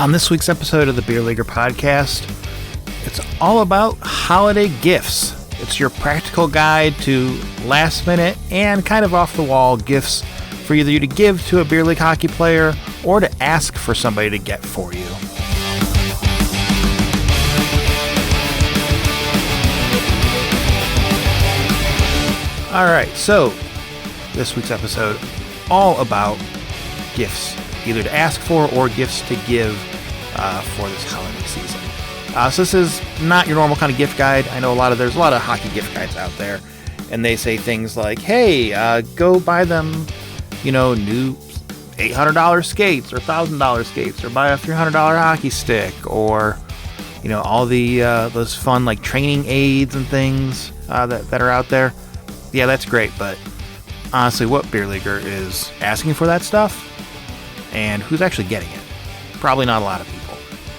On this week's episode of the Beer Leaguer podcast, it's all about holiday gifts. It's your practical guide to last minute and kind of off the wall gifts for either you to give to a beer league hockey player or to ask for somebody to get for you. All right, so this week's episode, all about gifts, either to ask for or gifts to give for this holiday season. So this is not your normal kind of gift guide. I know there's a lot of hockey gift guides out there, and they say things like, hey, go buy them, new $800 skates or $1,000 skates, or buy a $300 hockey stick, or, all the those fun like training aids and things that are out there. Yeah, that's great, but honestly, what beer leaguer is asking for that stuff, and who's actually getting it? Probably not a lot of people.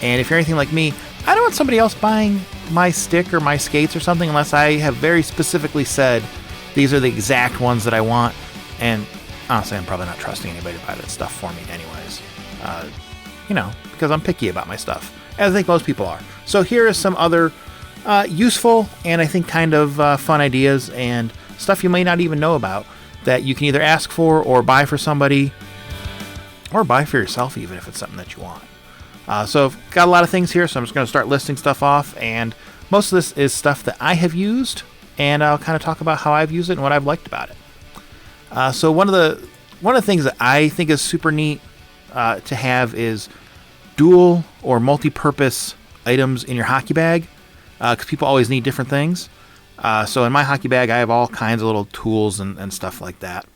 And if you're anything like me, I don't want somebody else buying my stick or my skates or something unless I have very specifically said these are the exact ones that I want. And honestly, I'm probably not trusting anybody to buy that stuff for me anyways. Because I'm picky about my stuff, as I think most people are. So here are some other useful and I think kind of fun ideas and stuff you may not even know about that you can either ask for or buy for somebody, or buy for yourself even if it's something that you want. So I've got a lot of things here, so I'm just going to start listing stuff off, and most of this is stuff that I have used, and I'll kind of talk about how I've used it and what I've liked about it. So one of the things that I think is super neat to have is dual or multi-purpose items in your hockey bag, because people always need different things. So in my hockey bag, I have all kinds of little tools and stuff like that.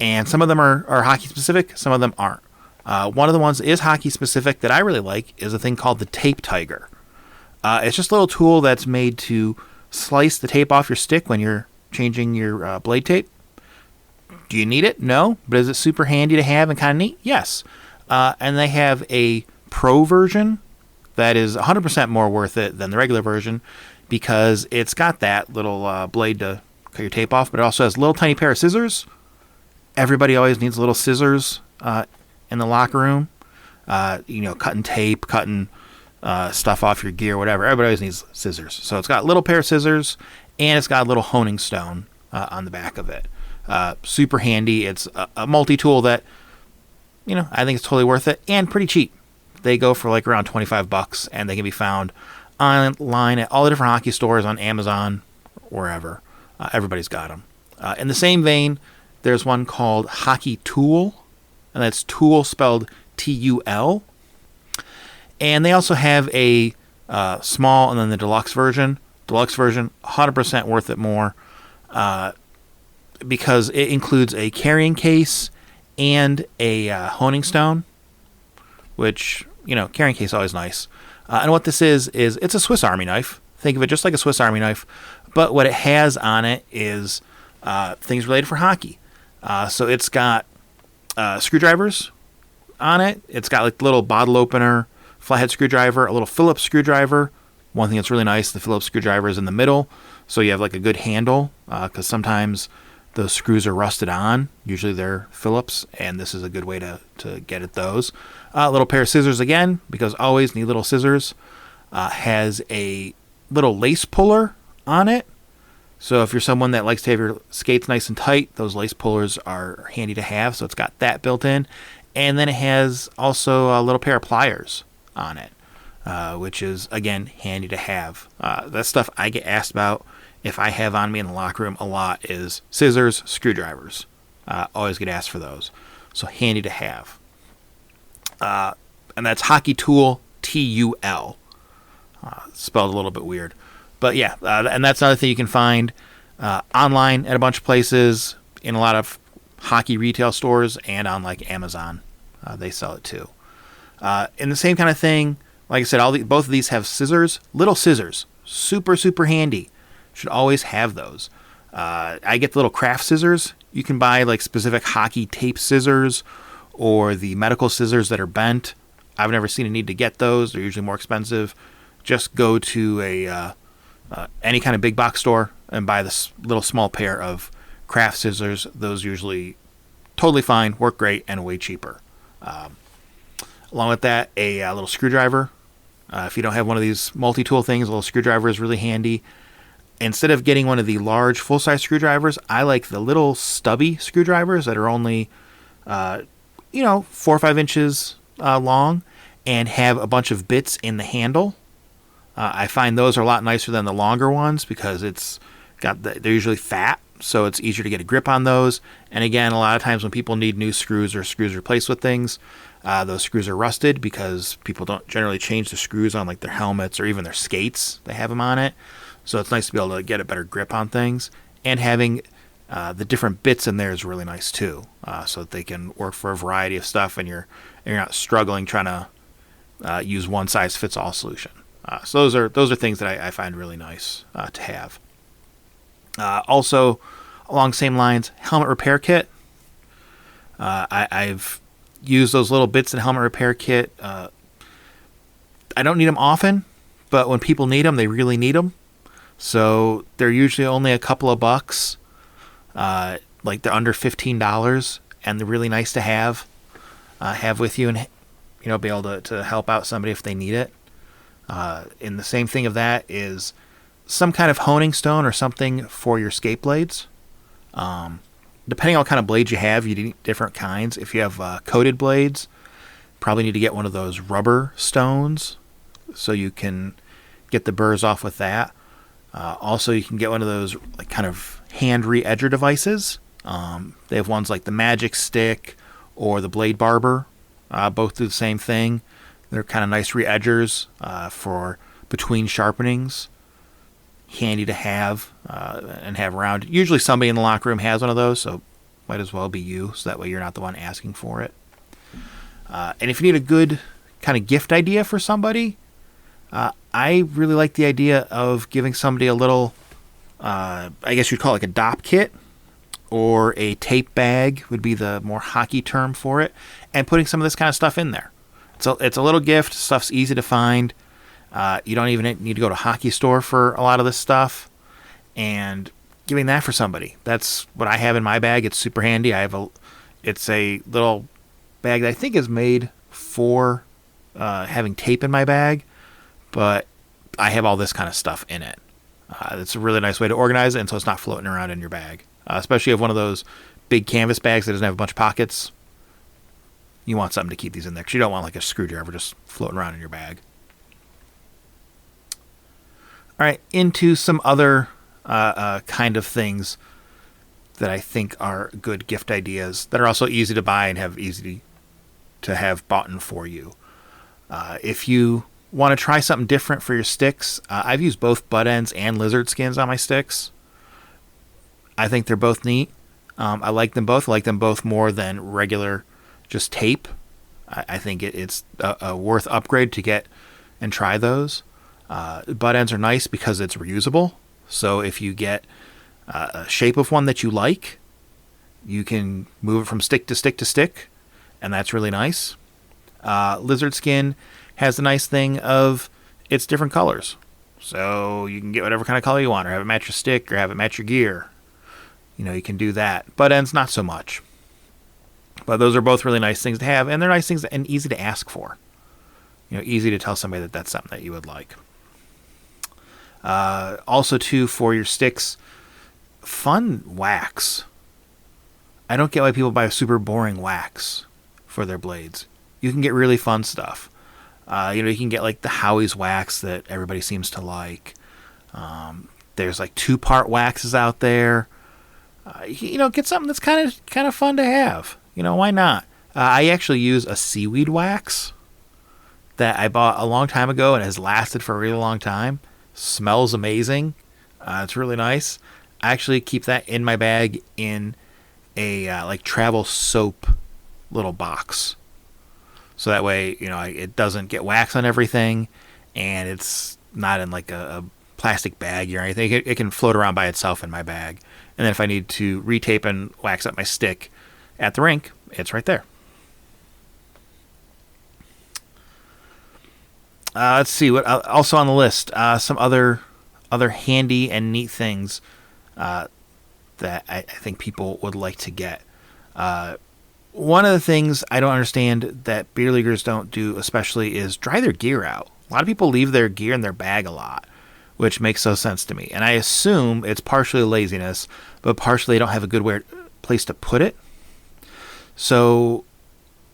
And some of them are hockey specific, some of them aren't. One of the ones is hockey specific that I really like is a thing called the Tape Tiger. It's just a little tool that's made to slice the tape off your stick when you're changing your blade tape. Do you need it? No. But is it super handy to have and kind of neat? Yes. And they have a pro version that is 100% more worth it than the regular version because it's got that little blade to cut your tape off, but it also has a little tiny pair of scissors. Everybody always needs little scissors in the locker room, cutting tape, cutting stuff off your gear, whatever. Everybody always needs scissors. So it's got a little pair of scissors, and it's got a little honing stone on the back of it. Super handy. It's a multi-tool that, I think it's totally worth it, and pretty cheap. They go for like around $25, and they can be found online at all the different hockey stores, on Amazon, wherever. Everybody's got them. In the same vein, there's one called Hockey Tool, and that's tool spelled T-U-L. And they also have a small and then the deluxe version. Deluxe version, 100% worth it more because it includes a carrying case and a honing stone, which, carrying case is always nice. And what this is it's a Swiss Army knife. Think of it just like a Swiss Army knife, but what it has on it is things related for hockey. So it's got screwdrivers on it. It's got like little bottle opener, flathead screwdriver, a little Phillips screwdriver. One thing that's really nice, the Phillips screwdriver is in the middle, so you have like a good handle, because sometimes those screws are rusted on. Usually they're Phillips, and this is a good way to get at those. A little pair of scissors again, because always need little scissors. Has a little lace puller on it. So if you're someone that likes to have your skates nice and tight, those lace pullers are handy to have. So it's got that built in. And then it has also a little pair of pliers on it, which is, again, handy to have. That stuff I get asked about if I have on me in the locker room a lot is scissors, screwdrivers. Always get asked for those. So handy to have. And that's Hockey Tool, T-U-L. Spelled a little bit weird. But yeah, and that's another thing you can find online at a bunch of places, in a lot of hockey retail stores, and on like Amazon. They sell it too. In the same kind of thing, like I said, both of these have scissors, little scissors, super, super handy. Should always have those. I get the little craft scissors. You can buy like specific hockey tape scissors or the medical scissors that are bent. I've never seen a need to get those. They're usually more expensive. Just go to any kind of big box store and buy this little small pair of craft scissors. Those usually totally fine, work great, and way cheaper. Along with that, a little screwdriver. If you don't have one of these multi-tool things, a little screwdriver is really handy. Instead of getting one of the large full-size screwdrivers, I like the little stubby screwdrivers that are only, 4 or 5 inches long and have a bunch of bits in the handle. I find those are a lot nicer than the longer ones because they're usually fat, so it's easier to get a grip on those. And again, a lot of times when people need new screws or screws replaced with things, those screws are rusted because people don't generally change the screws on like their helmets or even their skates. They have them on it. So it's nice to be able to get a better grip on things. And having the different bits in there is really nice too, so that they can work for a variety of stuff and you're not struggling trying to use one size fits all solution. So those are things that I find really nice to have. Also, along the same lines, helmet repair kit. I've used those little bits in helmet repair kit. I don't need them often, but when people need them, they really need them. So they're usually only a couple of bucks. Like they're under $15, and they're really nice to have with you, and be able to help out somebody if they need it. And the same thing of that is some kind of honing stone or something for your skate blades. Depending on what kind of blades you have, you need different kinds. If you have coated blades, probably need to get one of those rubber stones so you can get the burrs off with that. Also, you can get one of those like kind of hand re-edger devices. They have ones like the Magic Stick or the Blade Barber. Both do the same thing. They're kind of nice re-edgers for between sharpenings. Handy to have and have around. Usually somebody in the locker room has one of those, so might as well be you, so that way you're not the one asking for it. And if you need a good kind of gift idea for somebody, I really like the idea of giving somebody a little, I guess you'd call it like a DOP kit, or a tape bag would be the more hockey term for it, and putting some of this kind of stuff in there. So it's a little gift. Stuff's easy to find. You don't even need to go to a hockey store for a lot of this stuff, and giving that for somebody. That's what I have in my bag. It's super handy. It's a little bag that I think is made for having tape in my bag, but I have all this kind of stuff in it. It's a really nice way to organize it, and so it's not floating around in your bag. Especially if you have one of those big canvas bags that doesn't have a bunch of pockets. You want something to keep these in there, because you don't want like a screwdriver just floating around in your bag. All right, into some other kind of things that I think are good gift ideas that are also easy to buy and have easy to have bought in for you. If you want to try something different for your sticks, I've used both butt ends and lizard skins on my sticks. I think they're both neat. I like them both. I like them both more than regular just tape. I think it's a worth upgrade to get and try those. Butt ends are nice because it's reusable. So if you get a shape of one that you like, you can move it from stick to stick to stick, and that's really nice. Lizard skin has the nice thing of it's different colors. So you can get whatever kind of color you want, or have it match your stick, or have it match your gear. You can do that. Butt ends, not so much. But those are both really nice things to have, and they're nice things and easy to ask for. Easy to tell somebody that that's something that you would like. Also, too, for your sticks, fun wax. I don't get why people buy a super boring wax for their blades. You can get really fun stuff. You can get like the Howie's wax that everybody seems to like. There's like 2-part waxes out there. Get something that's kind of fun to have. Why not? I actually use a seaweed wax that I bought a long time ago and has lasted for a really long time. Smells amazing. It's really nice. I actually keep that in my bag in a like travel soap little box. So that way, it doesn't get wax on everything, and it's not in like a plastic bag or anything. It can float around by itself in my bag. And then if I need to retape and wax up my stick at the rink, it's right there. Let's see what also on the list. Some other handy and neat things that I think people would like to get. one of the things I don't understand that beer leaguers don't do especially is dry their gear out. A lot of people leave their gear in their bag a lot, which makes no sense to me. And I assume it's partially laziness, but partially they don't have a good place to put it. So,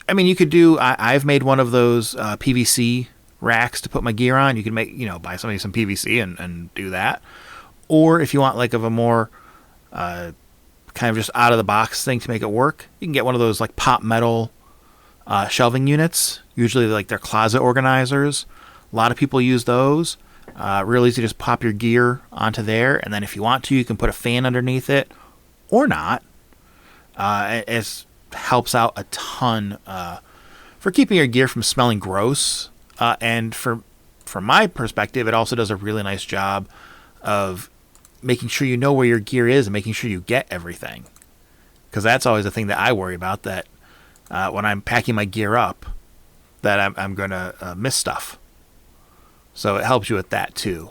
I mean, you could do, I've made one of those PVC racks to put my gear on. You can buy somebody some PVC and do that. Or if you want like of a more kind of just out of the box thing to make it work, you can get one of those like pop metal shelving units. Usually like they're closet organizers. A lot of people use those. Real easy to just pop your gear onto there, and then if you want to, you can put a fan underneath it or not. It helps out a ton for keeping your gear from smelling gross, and from my perspective, it also does a really nice job of making sure you know where your gear is and making sure you get everything, because that's always the thing that I worry about, that when I'm packing my gear up, that I'm going to miss stuff. So it helps you with that too.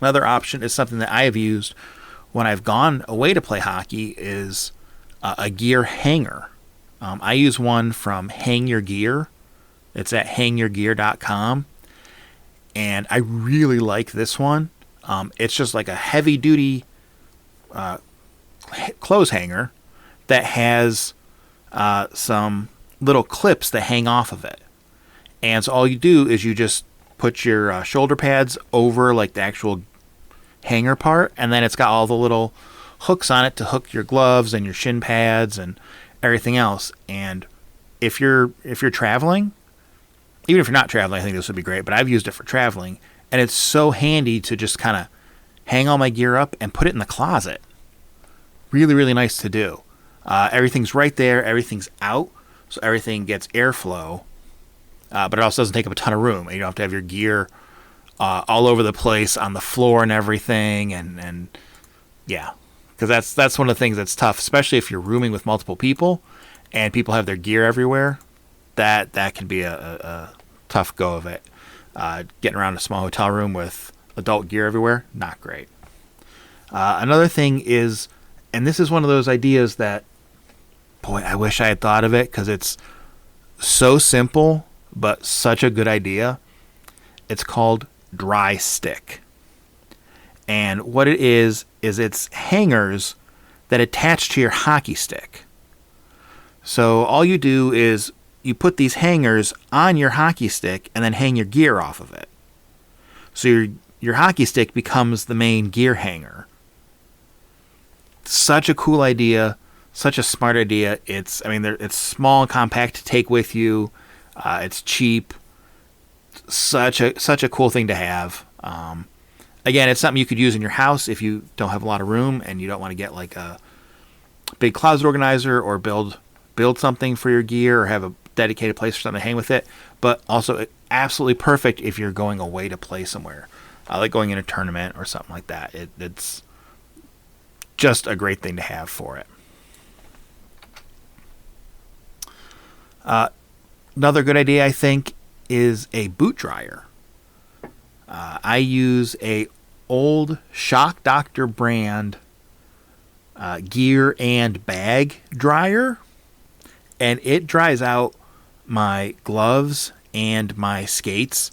Another option is something that I have used when I've gone away to play hockey is a gear hanger. I use one from Hang Your Gear. It's at hangyourgear.com. And I really like this one. It's just like a heavy duty clothes hanger that has some little clips that hang off of it. And so all you do is you just put your shoulder pads over like the actual hanger part, and then it's got all the little hooks on it to hook your gloves and your shin pads and everything else. And if you're traveling, even if you're not traveling, I think this would be great, but I've used it for traveling, and it's so handy to just kind of hang all my gear up and put it in the closet. Really, really nice to do. Everything's right there, everything's out, so everything gets airflow. But it also doesn't take up a ton of room. You don't have to have your gear all over the place on the floor and everything. And yeah, because that's one of the things that's tough, especially if you're rooming with multiple people and people have their gear everywhere. That can be a tough go of it. Getting around a small hotel room with adult gear everywhere, not great. Another thing is, and this is one of those ideas that, boy, I wish I had thought of it, because it's so simple but such a good idea. It's called dry stick. And what it is it's hangers that attach to your hockey stick. So all you do is you put these hangers on your hockey stick and then hang your gear off of it. So your hockey stick becomes the main gear hanger. Such a cool idea, such a smart idea. It's small and compact to take with you. It's cheap. Such a cool thing to have. Again, it's something you could use in your house if you don't have a lot of room and you don't want to get like a big closet organizer or build something for your gear or have a dedicated place for something to hang with it. But also absolutely perfect if you're going away to play somewhere, like going in a tournament or something like that. It's just a great thing to have for it. Another good idea, I think, is a boot dryer. I use a old Shock Doctor brand gear and bag dryer, and it dries out my gloves and my skates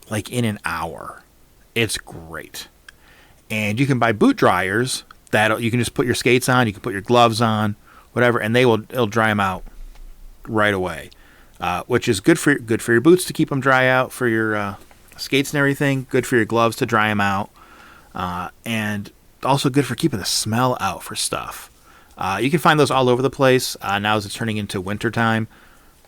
like in an hour. It's great. And you can buy boot dryers that you can just put your skates on, you can put your gloves on, whatever, and it'll dry them out right away. Which is good for your boots to keep them dry out, for your skates and everything. Good for your gloves to dry them out, and also good for keeping the smell out for stuff. You can find those all over the place now as it's turning into winter time.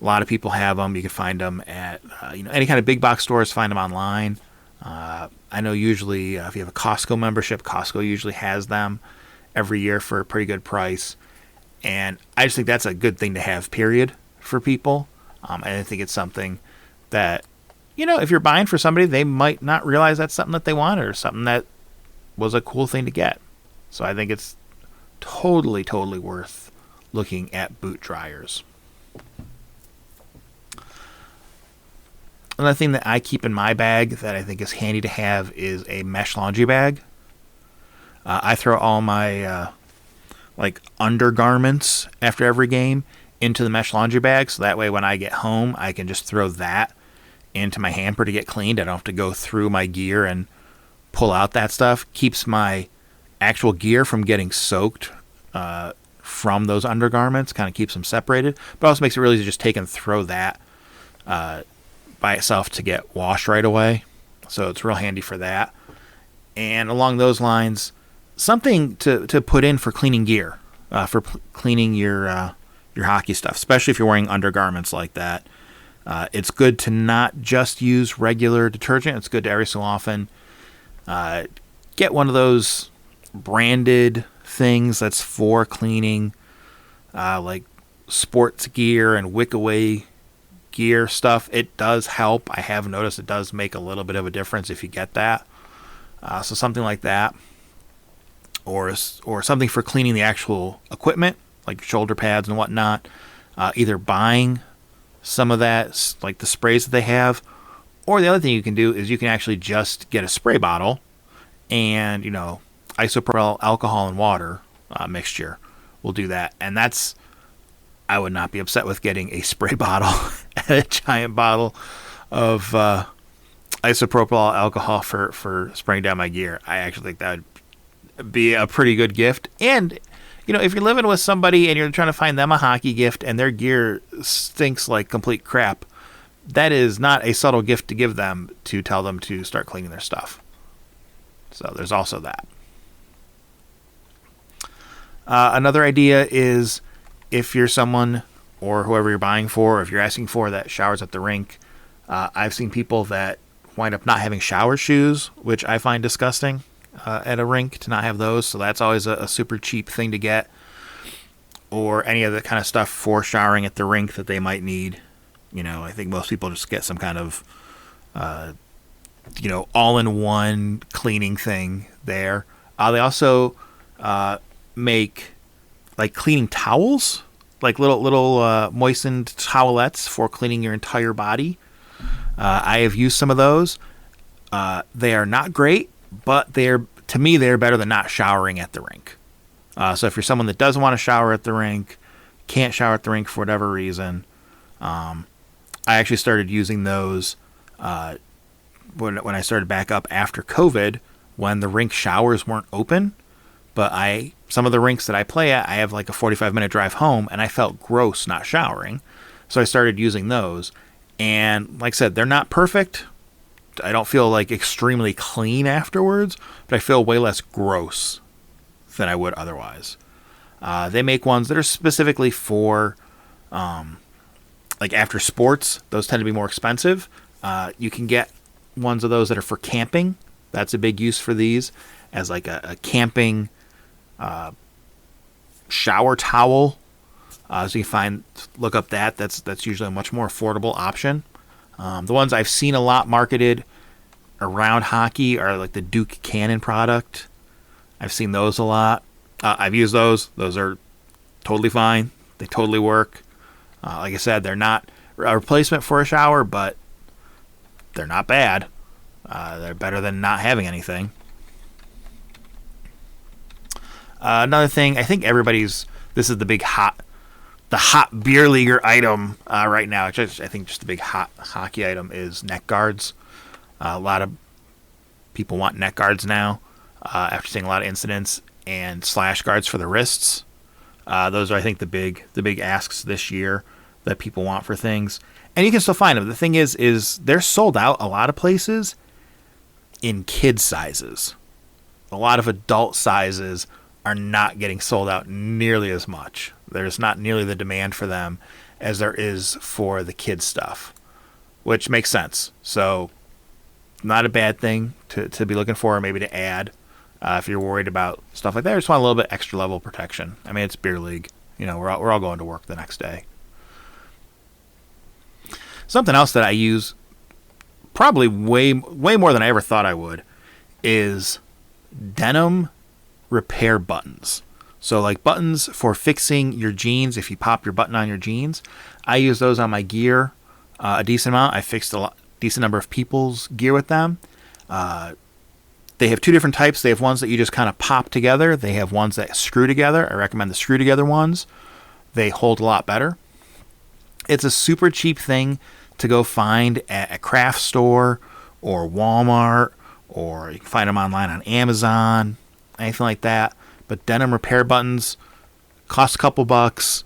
A lot of people have them. You can find them at any kind of big box stores. Find them online. I know usually if you have a Costco membership, Costco usually has them every year for a pretty good price. And I just think that's a good thing to have, period, for people. And I think it's something that, if you're buying for somebody, they might not realize that's something that they wanted or something that was a cool thing to get. So I think it's totally, totally worth looking at boot dryers. Another thing that I keep in my bag that I think is handy to have is a mesh laundry bag. I throw all my like undergarments after every game into the mesh laundry bag. So that way when I get home, I can just throw that into my hamper to get cleaned. I don't have to go through my gear and pull out that stuff. Keeps my actual gear from getting soaked from those undergarments, kind of keeps them separated, but also makes it really easy to just take and throw that by itself to get washed right away. So it's real handy for that. And along those lines, something to put in for cleaning gear, cleaning your hockey stuff, especially if you're wearing undergarments like that. It's good to not just use regular detergent. It's good to every so often get one of those branded things that's for cleaning, like sports gear and wick away gear stuff. It does help. I have noticed it does make a little bit of a difference if you get that. So something like that, or something for cleaning the actual equipment, like shoulder pads and whatnot. Either buying some of that, like the sprays that they have, or the other thing you can do is you can actually just get a spray bottle and, isopropyl alcohol and water mixture will do that. And I would not be upset with getting a spray bottle and a giant bottle of isopropyl alcohol for spraying down my gear. I actually think that would be a pretty good gift. And, if you're living with somebody and you're trying to find them a hockey gift and their gear stinks like complete crap, that is not a subtle gift to give them to tell them to start cleaning their stuff. So there's also that. Another idea is if you're someone or whoever you're buying for, or if you're asking for that showers at the rink, I've seen people that wind up not having shower shoes, which I find disgusting at a rink to not have those. So that's always a super cheap thing to get, or any other kind of stuff for showering at the rink that they might need. I think most people just get some kind of, all-in-one cleaning thing there. They also make like cleaning towels, like little moistened towelettes for cleaning your entire body. I have used some of those. They are not great, but to me they're better than not showering at the rink. So if you're someone that doesn't want to shower at the rink, can't shower at the rink for whatever reason, I actually started using those when I started back up after COVID, when the rink showers weren't open. But some of the rinks that I play at, I have like a 45-minute drive home, and I felt gross not showering. So I started using those. And like I said, they're not perfect. I don't feel like extremely clean afterwards, but I feel way less gross than I would otherwise. They make ones that are specifically for like after sports. Those tend to be more expensive. You can get ones of those that are for camping. That's a big use for these, as like a camping shower towel. So you can look up that. That's usually a much more affordable option. The ones I've seen a lot marketed around hockey are like the Duke Cannon product. I've seen those a lot. I've used those. Those are totally fine. They totally work. Like I said, they're not a replacement for a shower, but they're not bad. They're better than not having anything. Another thing, I think this is the hot beer leaguer item right now. I think just the big hot hockey item is neck guards. A lot of people want neck guards now after seeing a lot of incidents, and slash guards for the wrists. Those are, I think, the big asks this year that people want for things. And you can still find them. The thing is they're sold out a lot of places in kid sizes. A lot of adult sizes are not getting sold out nearly as much. There's not nearly the demand for them as there is for the kid stuff, which makes sense. So not a bad thing to be looking for, or maybe to add if you're worried about stuff like that. I just want a little bit extra level protection. I mean, it's beer league. We're all going to work the next day. Something else that I use probably way more than I ever thought I would is Denim repair buttons. So like buttons for fixing your jeans. If you pop your button on your jeans, I use those on my gear a decent amount. I fixed decent number of people's gear with them. They have two different types. They have ones that you just kind of pop together. They have ones that screw together. I recommend the screw together ones. They hold a lot better. It's a super cheap thing to go find at a craft store or Walmart, or you can find them online on Amazon, anything like that. But Denim repair buttons cost a couple bucks.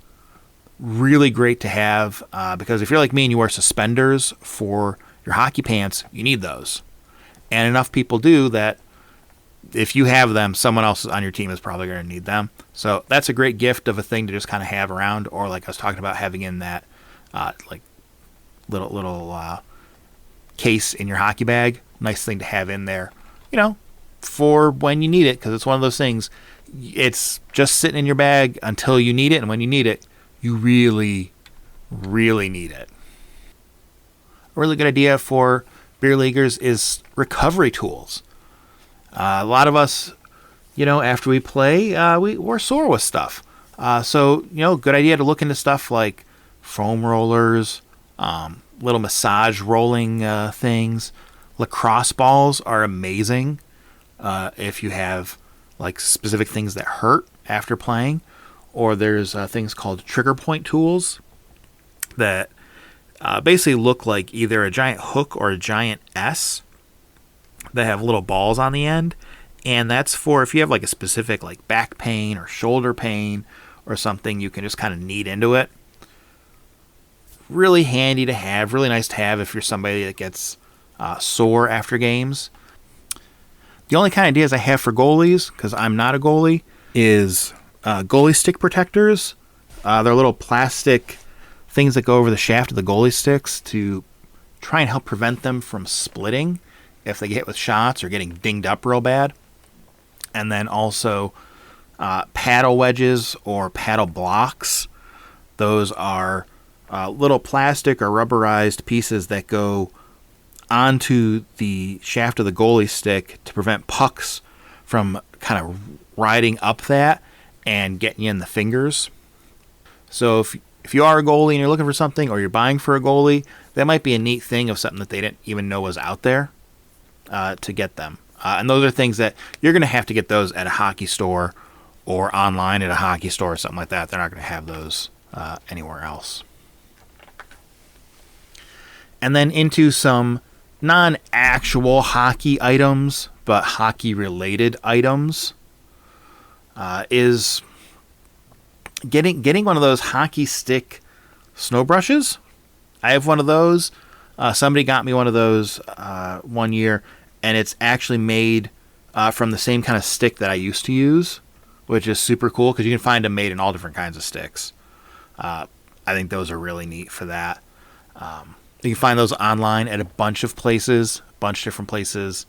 Really great to have, because if you're like me and you wear suspenders for your hockey pants, you need those. And enough people do that if you have them, someone else on your team is probably going to need them. So that's a great gift of a thing to just kind of have around, or like I was talking about, having in that like little case in your hockey bag. Nice thing to have in there, for when you need it, because it's one of those things. It's just sitting in your bag until you need it, and when you need it, you really, really need it. A really good idea for beer leaguers is recovery tools. A lot of us, after we play, we're sore with stuff. So, good idea to look into stuff like foam rollers, little massage rolling things. Lacrosse balls are amazing if you have like specific things that hurt after playing. Or there's things called trigger point tools that basically look like either a giant hook or a giant S that have little balls on the end. And that's for if you have like a specific like back pain or shoulder pain or something, you can just kind of knead into it. Really handy to have, really nice to have if you're somebody that gets sore after games. The only kind of ideas I have for goalies, because I'm not a goalie, is goalie stick protectors. They're little plastic things that go over the shaft of the goalie sticks to try and help prevent them from splitting if they get hit with shots or getting dinged up real bad. And then also paddle wedges or paddle blocks. Those are little plastic or rubberized pieces that go onto the shaft of the goalie stick to prevent pucks from kind of riding up that and getting you in the fingers. So if you are a goalie and you're looking for something, or you're buying for a goalie, that might be a neat thing of something that they didn't even know was out there to get them. And those are things that you're going to have to get those at a hockey store or online at a hockey store or something like that. They're not going to have those anywhere else. And then into some non-actual hockey items, but hockey-related items, is getting one of those hockey stick snow brushes. I have one of those. Somebody got me one of those one year, and it's actually made from the same kind of stick that I used to use, which is super cool because you can find them made in all different kinds of sticks. I think those are really neat for that. You can find those online at a bunch of different places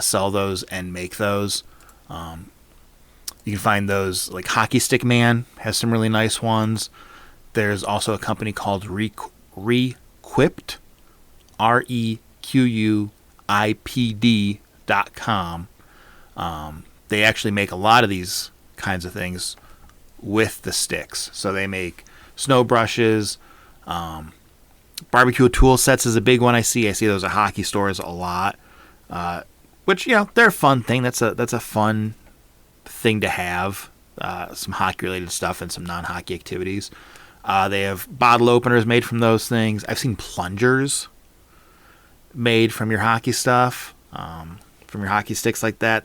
sell those and make those. You can find those, like Hockey Stick Man has some really nice ones. There's also a company called Requipped, REQUIPD.com. They actually make a lot of these kinds of things with the sticks. So they make snow brushes. Barbecue tool sets is a big one I see. I see those at hockey stores a lot. Which, they're a fun thing. That's a fun thing to have. Some hockey-related stuff and some non-hockey activities. They have bottle openers made from those things. I've seen plungers made from your hockey stuff, from your hockey sticks like that.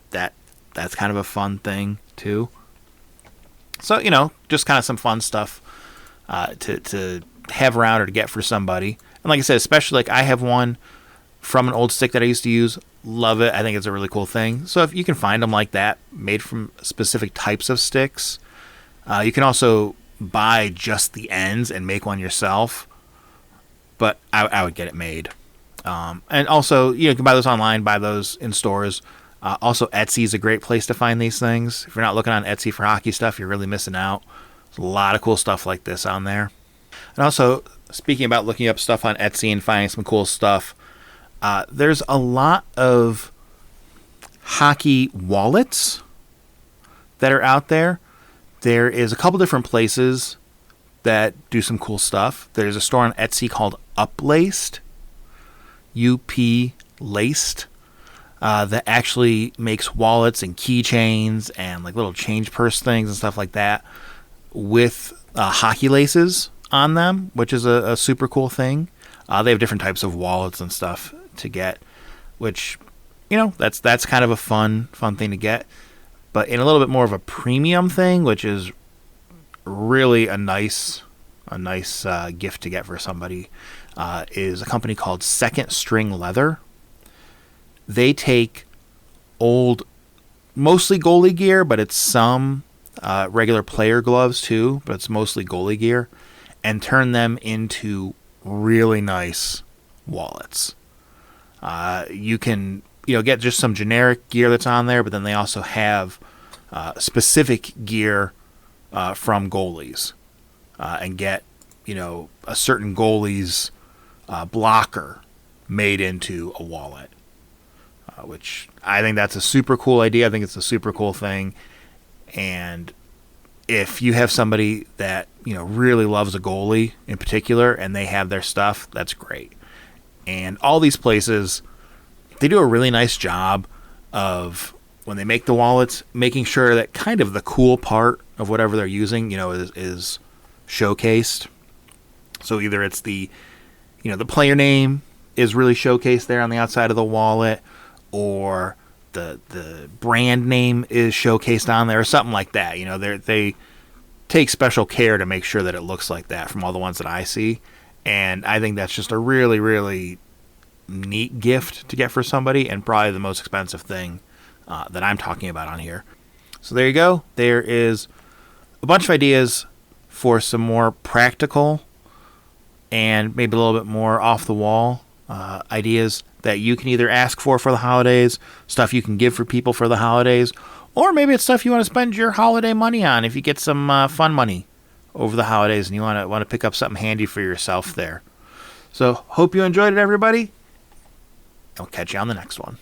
That's kind of a fun thing, too. So, just kind of some fun stuff to have around or to get for somebody. And like I said, especially like I have one from an old stick that I used to use. Love it. I think it's a really cool thing. So if you can find them like that, made from specific types of sticks, you can also buy just the ends and make one yourself. But I would get it made. And also, you can buy those online, buy those in stores. Also, Etsy is a great place to find these things. If you're not looking on Etsy for hockey stuff, you're really missing out. There's a lot of cool stuff like this on there. And also, speaking about looking up stuff on Etsy and finding some cool stuff, there's a lot of hockey wallets that are out there. There is a couple different places that do some cool stuff. There's a store on Etsy called Uplaced, UP Laced. that actually makes wallets and keychains and like little change purse things and stuff like that with hockey laces on them, which is a super cool thing. They have different types of wallets and stuff to get, which, that's kind of a fun thing to get. But in a little bit more of a premium thing, which is really a nice gift to get for somebody, is a company called Second String Leather. They take old, mostly goalie gear, but it's some regular player gloves too, but it's mostly goalie gear, and turn them into really nice wallets. You can get just some generic gear that's on there, but then they also have specific gear from goalies, and get a certain goalie's blocker made into a wallet, which I think that's a super cool idea. I think it's a super cool thing. And if you have somebody that really loves a goalie in particular and they have their stuff, that's great. And all these places, they do a really nice job of, when they make the wallets, making sure that kind of the cool part of whatever they're using is showcased. So either it's the player name is really showcased there on the outside of the wallet, or the brand name is showcased on there, or something like that. They take special care to make sure that it looks like that from all the ones that I see. And I think that's just a really, really neat gift to get for somebody, and probably the most expensive thing that I'm talking about on here. So there you go. There is a bunch of ideas for some more practical and maybe a little bit more off the wall ideas that you can either ask for the holidays, stuff you can give for people for the holidays, or maybe it's stuff you want to spend your holiday money on if you get some fun money over the holidays and you want to pick up something handy for yourself there. So hope you enjoyed it, everybody. I'll catch you on the next one.